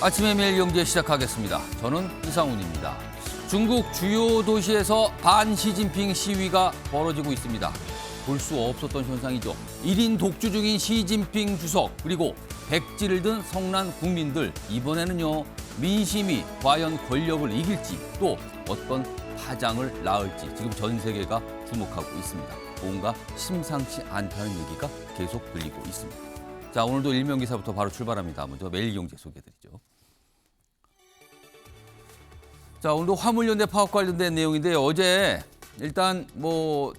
아침의 매일 경제 시작하겠습니다. 저는 이상훈입니다. 중국 주요 도시에서 반시진핑 시위가 벌어지고 있습니다. 볼 수 없었던 현상이죠. 1인 독주 중인 시진핑 주석 그리고 백지를 든 성난 국민들. 이번에는요. 민심이 과연 권력을 이길지 또 어떤 파장을 낳을지 지금 전 세계가 주목하고 있습니다. 뭔가 심상치 않다는 얘기가 계속 들리고 있습니다. 자, 오늘도 일면 기사부터 바로 출발합니다. 먼저 매일경제 소개해드리죠. 자, 오늘도 화물연대 파업 관련된 내용인데요. 어제 일단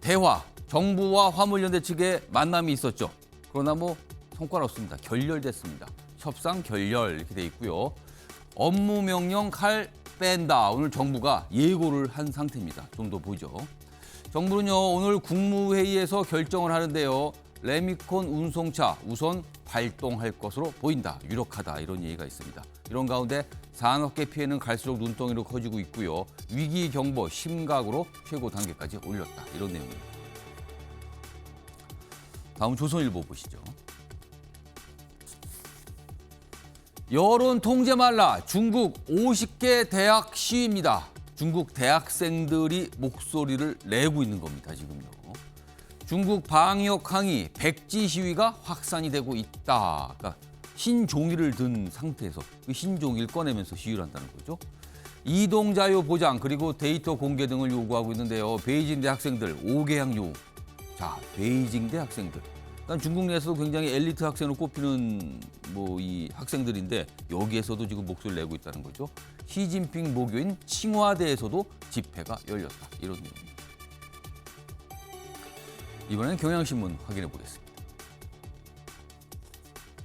대화, 정부와 화물연대 측의 만남이 있었죠. 그러나 성과는 없습니다. 결렬됐습니다. 협상 결렬 이렇게 돼 있고요. 업무 명령 칼 뺀다. 오늘 정부가 예고를 한 상태입니다. 좀 더 보죠. 정부는요, 오늘 국무회의에서 결정을 하는데요. 레미콘 운송차 우선 발동할 것으로 보인다. 유력하다. 이런 얘기가 있습니다. 이런 가운데 산업계 피해는 갈수록 눈덩이로 커지고 있고요. 위기 경보 심각으로 최고 단계까지 올렸다. 이런 내용입니다. 다음 조선일보 보시죠. 여론 통제 말라. 중국 50개 대학 시위입니다. 중국 대학생들이 목소리를 내고 있는 겁니다. 지금요. 중국 방역 항의 백지 시위가 확산이 되고 있다. 그러니까 흰 종이를 든 상태에서 그 흰 종이를 꺼내면서 시위를 한다는 거죠. 이동 자유 보장 그리고 데이터 공개 등을 요구하고 있는데요. 베이징 대 학생들 5개항 요구. 자, 베이징 대 학생들. 일단 중국 내에서도 굉장히 엘리트 학생으로 꼽히는 이 학생들인데 여기에서도 지금 목소리를 내고 있다는 거죠. 시진핑 모교인 칭화대에서도 집회가 열렸다. 이런 내용입니다. 이번에는 경향신문 확인해 보겠습니다.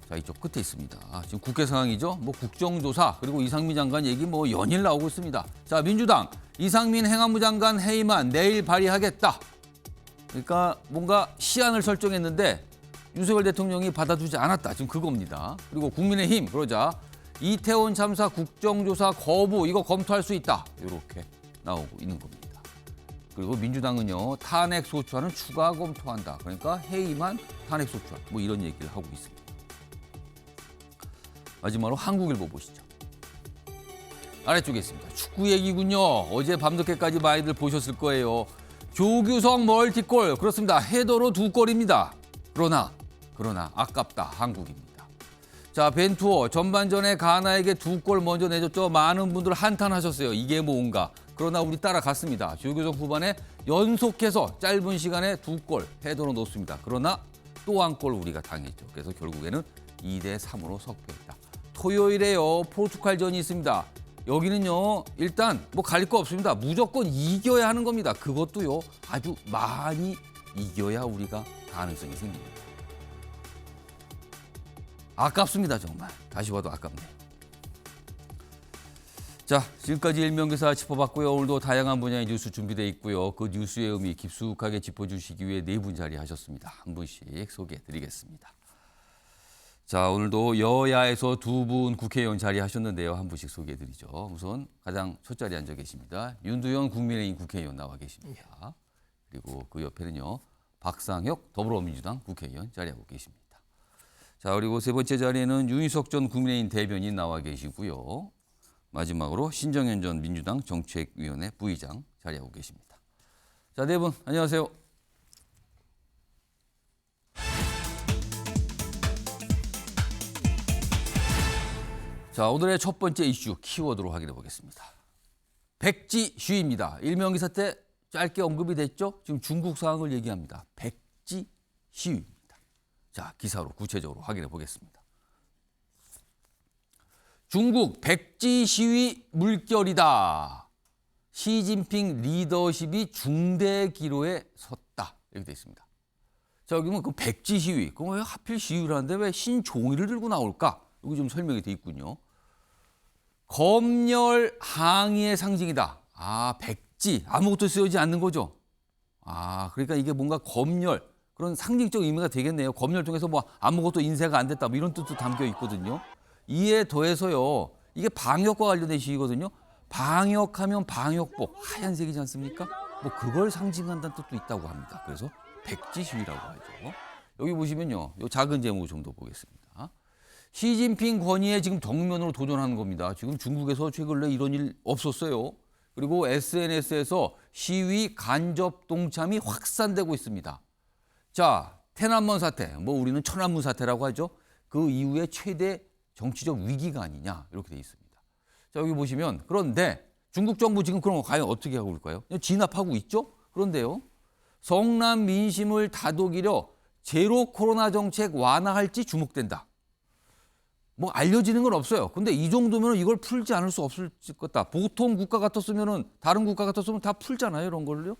자, 이쪽 끝에 있습니다. 지금 국회 상황이죠. 국정조사 그리고 이상민 장관 얘기 연일 나오고 있습니다. 자, 민주당 이상민 행안부 장관 해임안 내일 발의하겠다. 그러니까 뭔가 시한을 설정했는데 윤석열 대통령이 받아주지 않았다. 지금 그겁니다. 그리고 국민의힘 그러자 이태원 참사 국정조사 거부 이거 검토할 수 있다. 이렇게 나오고 있는 겁니다. 그리고 민주당은요. 탄핵 소추안은 추가 검토한다. 그러니까 해임안 탄핵 소추안 이런 얘기를 하고 있습니다. 마지막으로 한국일보 보시죠. 아래쪽에 있습니다. 축구 얘기군요. 어제 밤늦게까지 많이들 보셨을 거예요. 조규성 멀티골 그렇습니다. 헤더로 2골입니다. 그러나 아깝다. 한국입니다. 자, 벤투어 전반전에 가나에게 2골 먼저 내줬죠. 많은 분들 한탄하셨어요. 이게 뭔가. 그러나 우리 따라갔습니다. 조규성 후반에 연속해서 짧은 시간에 2골 헤더로 넣습니다. 그러나 또 한 골 우리가 당했죠. 그래서 결국에는 2대3으로 석패했다. 토요일에요. 포르투갈전이 있습니다. 여기는요. 일단 갈 거 없습니다. 무조건 이겨야 하는 겁니다. 그것도요. 아주 많이 이겨야 우리가 가능성이 생깁니다. 아깝습니다. 정말. 다시 봐도 아깝네요. 자, 지금까지 일명기사 짚어봤고요. 오늘도 다양한 분야의 뉴스 준비되어 있고요. 그 뉴스의 의미 깊숙하게 짚어주시기 위해 4분 자리하셨습니다. 한 분씩 소개해드리겠습니다. 자, 오늘도 여야에서 2분 국회의원 자리하셨는데요. 한 분씩 소개해드리죠. 우선 가장 첫 자리에 앉아 계십니다. 윤두현 국민의힘 국회의원 나와 계십니다. 그리고 그 옆에는요. 박상혁 더불어민주당 국회의원 자리하고 계십니다. 자, 그리고 세 번째 자리에는 윤희석 전 국민의힘 대변인 나와 계시고요. 마지막으로 신정현 전 민주당 정책위원회 부의장 자리하고 계십니다. 자, 네 분 안녕하세요. 자, 오늘의 첫 번째 이슈 키워드로 확인해 보겠습니다. 백지 시위입니다. 일명기사 때 짧게 언급이 됐죠. 지금 중국 상황을 얘기합니다. 백지 시위입니다. 자, 기사로 구체적으로 확인해 보겠습니다. 중국 백지 시위 물결이다. 시진핑 리더십이 중대 기로에 섰다. 이렇게 돼 있습니다. 자, 여기 그 백지 시위. 그럼 왜 하필 시위를 하는데 왜 흰 종이를 들고 나올까? 여기 좀 설명이 돼 있군요. 검열 항의의 상징이다. 백지. 아무것도 쓰여지지 않는 거죠. 그러니까 이게 뭔가 검열. 그런 상징적 의미가 되겠네요. 검열 통해서 아무것도 인쇄가 안 됐다. 이런 뜻도 담겨 있거든요. 이에 더해서요. 이게 방역과 관련된 시위거든요. 방역하면 방역복. 하얀색이지 않습니까? 그걸 상징한다는 뜻도 있다고 합니다. 그래서 백지 시위라고 하죠. 여기 보시면요. 이 작은 제목 좀 더 보겠습니다. 시진핑 권위에 지금 정면으로 도전하는 겁니다. 지금 중국에서 최근 내 이런 일 없었어요. 그리고 SNS에서 시위 간접 동참이 확산되고 있습니다. 자,天安문 사태, 뭐 우리는 천안문 사태라고 하죠. 그 이후에 최대 정치적 위기가 아니냐 이렇게 돼 있습니다. 자, 여기 보시면 그런데 중국 정부 지금 그럼 과연 어떻게 하고 있을까요? 진압하고 있죠. 그런데요, 성남 민심을 다독이려 제로 코로나 정책 완화할지 주목된다. 뭐 알려지는 건 없어요. 근데 이 정도면 이걸 풀지 않을 수 없을 것 같다. 보통 국가 같았으면은 다른 국가 같았으면 다 풀잖아요, 이런 걸요.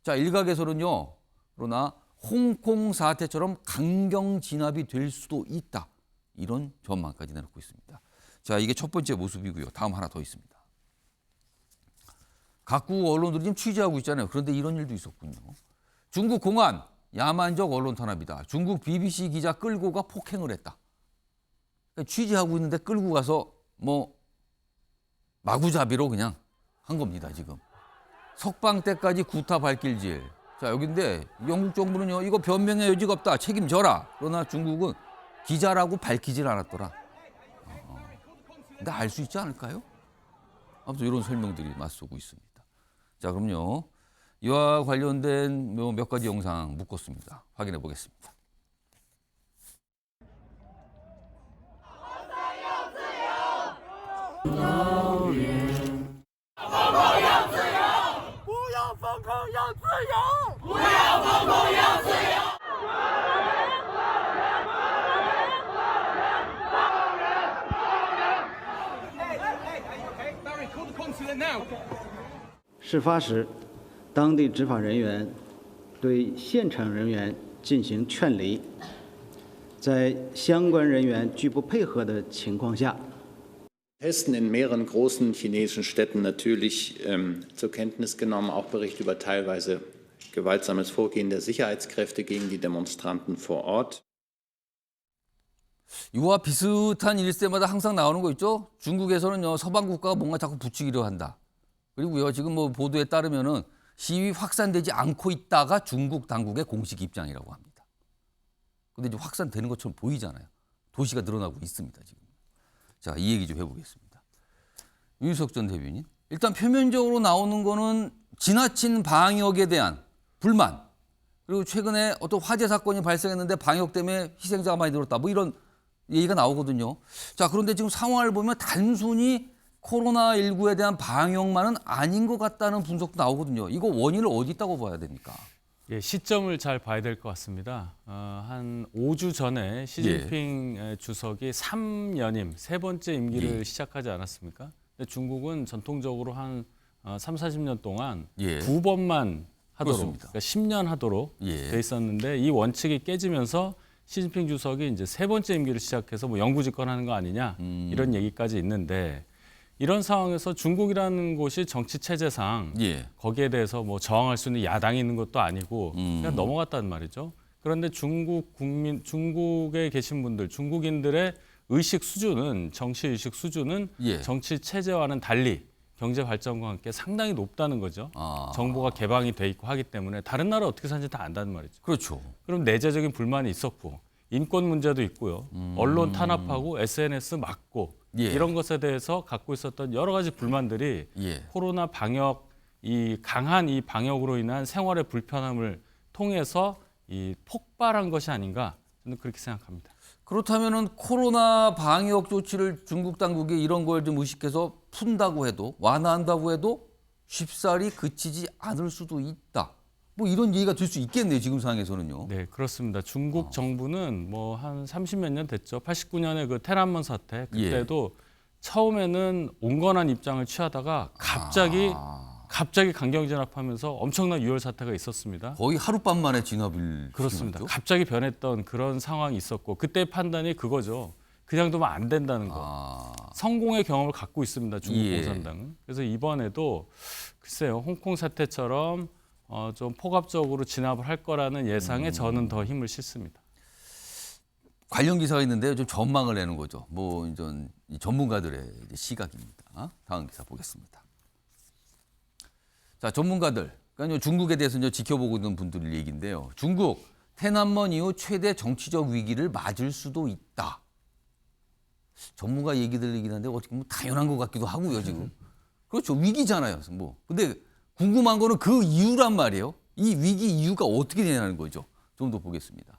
자, 일각에서는요. 그러나 홍콩 사태처럼 강경 진압이 될 수도 있다. 이런 전망까지 내놓고 있습니다. 자, 이게 첫 번째 모습이고요. 다음 하나 더 있습니다. 각국 언론들이 지금 취재하고 있잖아요. 그런데 이런 일도 있었군요. 중국 공안 야만적 언론 탄압이다. 중국 BBC 기자 끌고 가 폭행을 했다. 취재하고 있는데 끌고 가서 뭐 마구잡이로 그냥 한 겁니다, 지금. 석방 때까지 구타 발길질. 자, 여긴데 영국 정부는요, 이거 변명의 여지가 없다. 책임져라. 그러나 중국은 기자라고 밝히질 않았더라. 근데 알 수 있지 않을까요? 아무튼 이런 설명들이 맞서고 있습니다. 자, 그럼요. 이와 관련된 몇 가지 영상 묶었습니다. 확인해 보겠습니다. Barry, call the consulate now. 事发时，当地执法人员对现场人员进行劝离，在相关人员拒不配合的情况下， Testen in mehreren großen chinesischen Städten natürlich zur Kenntnis genommen, auch Bericht über teilweise gewaltsames Vorgehen der Sicherheitskräfte gegen die Demonstranten vor Ort. 이와 비슷한 일세마다 항상 나오는 거 있죠? 중국에서는요, 서방 국가가 뭔가 자꾸 부추기려 한다. 그리고요, 지금 뭐 보도에 따르면은 시위 확산되지 않고 있다가 중국 당국의 공식 입장이라고 합니다. 근데 이제 확산되는 것처럼 보이잖아요. 도시가 늘어나고 있습니다, 지금. 자, 이 얘기 좀 해보겠습니다. 윤석 전 대변인. 일단 표면적으로 나오는 거는 지나친 방역에 대한 불만. 그리고 최근에 어떤 화재 사건이 발생했는데 방역 때문에 희생자가 많이 늘었다. 뭐 이런 얘기가 나오거든요. 자, 그런데 지금 상황을 보면 단순히 코로나19에 대한 방역만은 아닌 것 같다는 분석도 나오거든요. 이거 원인을 어디 있다고 봐야 됩니까? 예, 시점을 잘 봐야 될 것 같습니다. 한 5주 전에 시진핑 주석이 3연임, 세 번째 임기를 시작하지 않았습니까? 근데 중국은 전통적으로 한 3, 40년 동안 두 번만 하도록, 그러니까 10년 하도록 돼 있었는데 이 원칙이 깨지면서 시진핑 주석이 이제 세 번째 임기를 시작해서 뭐 영구집권하는 거 아니냐 이런 얘기까지 있는데 이런 상황에서 중국이라는 곳이 정치 체제상 거기에 대해서 뭐 저항할 수 있는 야당이 있는 것도 아니고 그냥 넘어갔단 말이죠. 그런데 중국 국민, 중국에 계신 분들, 중국인들의 의식 수준은 정치 의식 수준은 정치 체제와는 달리 경제 발전과 함께 상당히 높다는 거죠. 정보가 개방이 돼 있고 하기 때문에 다른 나라 어떻게 사는지 다 안다는 말이죠. 그렇죠. 그럼 내재적인 불만이 있었고 인권 문제도 있고요. 언론 탄압하고 SNS 막고 이런 것에 대해서 갖고 있었던 여러 가지 불만들이 코로나 방역, 이 강한 이 방역으로 인한 생활의 불편함을 통해서 이 폭발한 것이 아닌가 저는 그렇게 생각합니다. 그렇다면은 코로나 방역 조치를 중국 당국이 이런 걸 좀 의식해서 푼다고 해도 완화한다고 해도 쉽사리 그치지 않을 수도 있다. 뭐 이런 얘기가 될 수 있겠네요, 지금 상황에서는요. 네, 그렇습니다. 중국 정부는 뭐 한 30몇 년 됐죠. 89년에 그天安문 사태 그때도 처음에는 온건한 입장을 취하다가 갑자기 강경 진압하면서 엄청난 유혈 사태가 있었습니다. 거의 하룻밤 만에 진압을 그렇습니다. 시켰죠? 갑자기 변했던 그런 상황이 있었고 그때 판단이 그거죠. 그냥 두면 안 된다는 거. 성공의 경험을 갖고 있습니다. 중국 공산당은. 그래서 이번에도 글쎄요. 홍콩 사태처럼 좀 포괄적으로 진압을 할 거라는 예상에 저는 더 힘을 싣습니다. 관련 기사가 있는데 좀 전망을 내는 거죠. 뭐 이전 전문가들의 시각입니다. 다음 기사 보겠습니다. 자, 전문가들. 그러니까 중국에 대해서 이제 지켜보고 있는 분들 얘기인데요. 중국天安문 이후 최대 정치적 위기를 맞을 수도 있다. 전문가 얘기 들리긴 한데 어떻게 보면 당연한 것 같기도 하고요, 지금. 그렇죠. 위기잖아요. 뭐. 근데 궁금한 거는 그 이유란 말이에요. 이 위기 이유가 어떻게 되냐는 거죠. 좀 더 보겠습니다.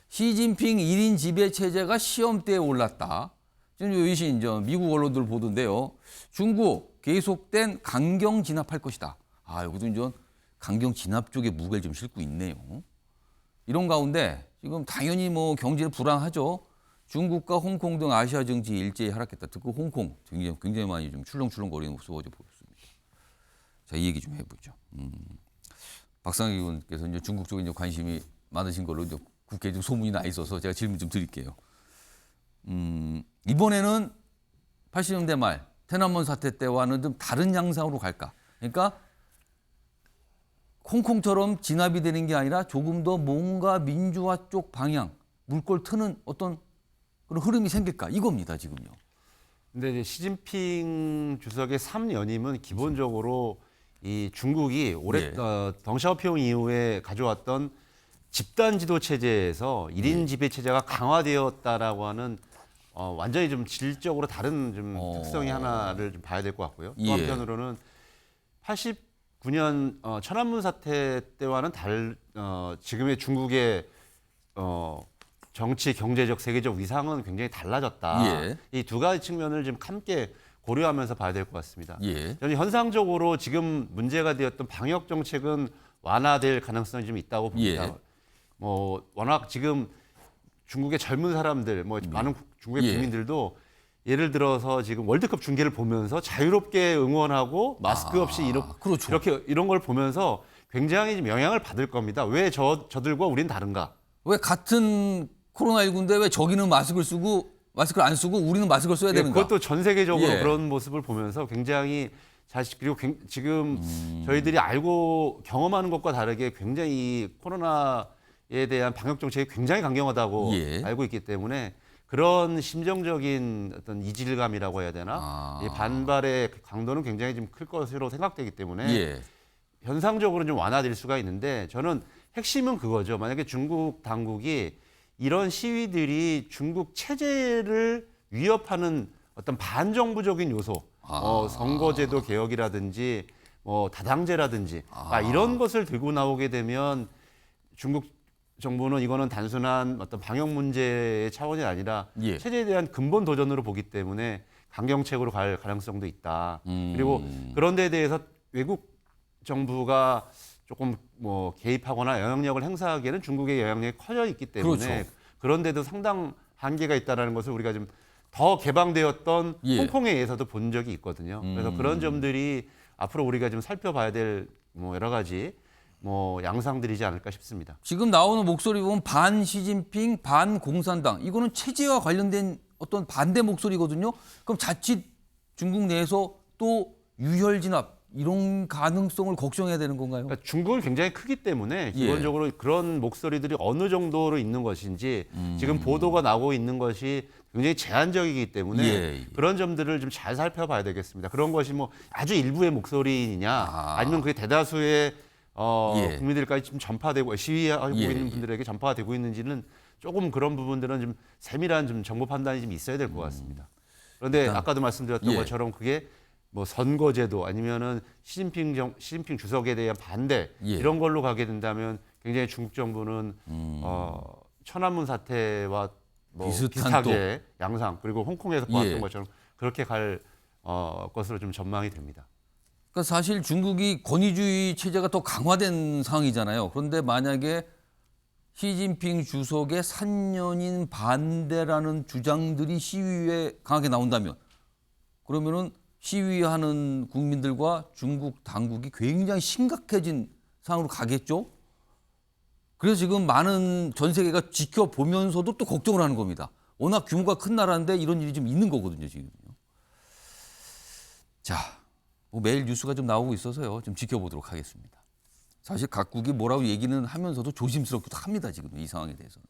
시진핑 1인 지배 체제가 시험대에 올랐다. 지금 외신 미국 언론들 보던데요. 중국 계속된 강경 진압할 것이다. 여기도 이제 강경 진압 쪽에 무게를 좀 싣고 있네요. 이런 가운데 지금 당연히 뭐 경제는 불황하죠. 중국과 홍콩 등 아시아 증시 일제히 하락했다. 특히 홍콩 굉장히 많이 좀 출렁출렁거리는 모습 어제 보였습니다. 자, 이 얘기 좀 해보죠. 박상희 의원께서 이제 중국 쪽에 이제 관심이 많으신 걸로 이제 국회에 좀 소문이 나 있어서 제가 질문 좀 드릴게요. 이번에는 80년대 말天安문 사태 때와는 좀 다른 양상으로 갈까? 그러니까 홍콩처럼 진압이 되는 게 아니라 조금 더 뭔가 민주화 쪽 방향, 물꼬를 트는 어떤 그런 흐름이 생길까? 이겁니다, 지금요. 근데 이제 시진핑 주석의 3연임은 기본적으로 이 중국이 올해 덩샤오피옹 이후에 가져왔던 집단 지도 체제에서 1인 지배 체제가 강화되었다라고 하는 완전히 좀 질적으로 다른 좀 특성이 하나를 좀 봐야 될 것 같고요. 또 한편으로는 89년 천안문 사태 때와는 지금의 중국의 정치, 경제적, 세계적 위상은 굉장히 달라졌다. 이 두 가지 측면을 좀 함께 고려하면서 봐야 될 것 같습니다. 저는 현상적으로 지금 문제가 되었던 방역 정책은 완화될 가능성이 좀 있다고 봅니다. 뭐 워낙 지금 중국의 젊은 사람들, 많은 중국의 국민들도 예를 들어서 지금 월드컵 중계를 보면서 자유롭게 응원하고 마스크 없이 그렇죠. 이런 걸 보면서 굉장히 좀 영향을 받을 겁니다. 왜 저들과 우린 다른가? 왜 같은 코로나19인데 왜 저기는 마스크를 안 쓰고 우리는 마스크를 써야 되는가? 그것도 전 세계적으로 그런 모습을 보면서 굉장히 그리고 지금 저희들이 알고 경험하는 것과 다르게 굉장히 이 코로나에 대한 방역 정책이 굉장히 강경하다고 알고 있기 때문에 그런 심정적인 어떤 이질감이라고 해야 되나? 이 반발의 강도는 굉장히 좀 클 것으로 생각되기 때문에 현상적으로는 좀 완화될 수가 있는데 저는 핵심은 그거죠. 만약에 중국 당국이 이런 시위들이 중국 체제를 위협하는 어떤 반정부적인 요소, 선거제도 개혁이라든지 다당제라든지 이런 것을 들고 나오게 되면 중국 정부는 이거는 단순한 어떤 방역 문제의 차원이 아니라 체제에 대한 근본 도전으로 보기 때문에 강경책으로 갈 가능성도 있다. 그리고 그런 데에 대해서 외국 정부가 조금 개입하거나 영향력을 행사하기에는 중국의 영향력이 커져 있기 때문에 그런데도 상당 한계가 있다는 것을 우리가 좀 더 개방되었던 홍콩에 의해서도 본 적이 있거든요. 그래서 그런 점들이 앞으로 우리가 좀 살펴봐야 될 여러 가지 양상들이지 않을까 싶습니다. 지금 나오는 목소리 보면 반 시진핑, 반 공산당. 이거는 체제와 관련된 어떤 반대 목소리거든요. 그럼 자칫 중국 내에서 또 유혈 진압 이런 가능성을 걱정해야 되는 건가요? 그러니까 중국은 굉장히 크기 때문에 기본적으로 그런 목소리들이 어느 정도로 있는 것인지 지금 보도가 나오고 있는 것이 굉장히 제한적이기 때문에 그런 점들을 좀 잘 살펴봐야 되겠습니다. 그런 것이 아주 일부의 목소리냐 아니면 그게 대다수의 국민들까지 좀 전파되고 시위하고 있는 분들에게 전파가 되고 있는지는 조금 그런 부분들은 좀 세밀한 좀 정보 판단이 좀 있어야 될 것 같습니다. 그런데 아까도 말씀드렸던 것처럼 그게 선거제도 아니면은 시진핑 주석에 대한 반대 이런 걸로 가게 된다면 굉장히 중국 정부는 천안문 사태와 비슷하게 양상 그리고 홍콩에서 보았던 것처럼 그렇게 갈 것으로 좀 전망이 됩니다. 그러니까 사실 중국이 권위주의 체제가 더 강화된 상황이잖아요. 그런데 만약에 시진핑 주석의 3년인 반대라는 주장들이 시위에 강하게 나온다면 그러면은 시위하는 국민들과 중국 당국이 굉장히 심각해진 상황으로 가겠죠. 그래서 지금 많은 전 세계가 지켜보면서도 또 걱정을 하는 겁니다. 워낙 규모가 큰 나라인데 이런 일이 좀 있는 거거든요, 지금요. 자, 매일 뉴스가 좀 나오고 있어서요. 좀 지켜보도록 하겠습니다. 사실 각국이 뭐라고 얘기는 하면서도 조심스럽기도 합니다, 지금 이 상황에 대해서는.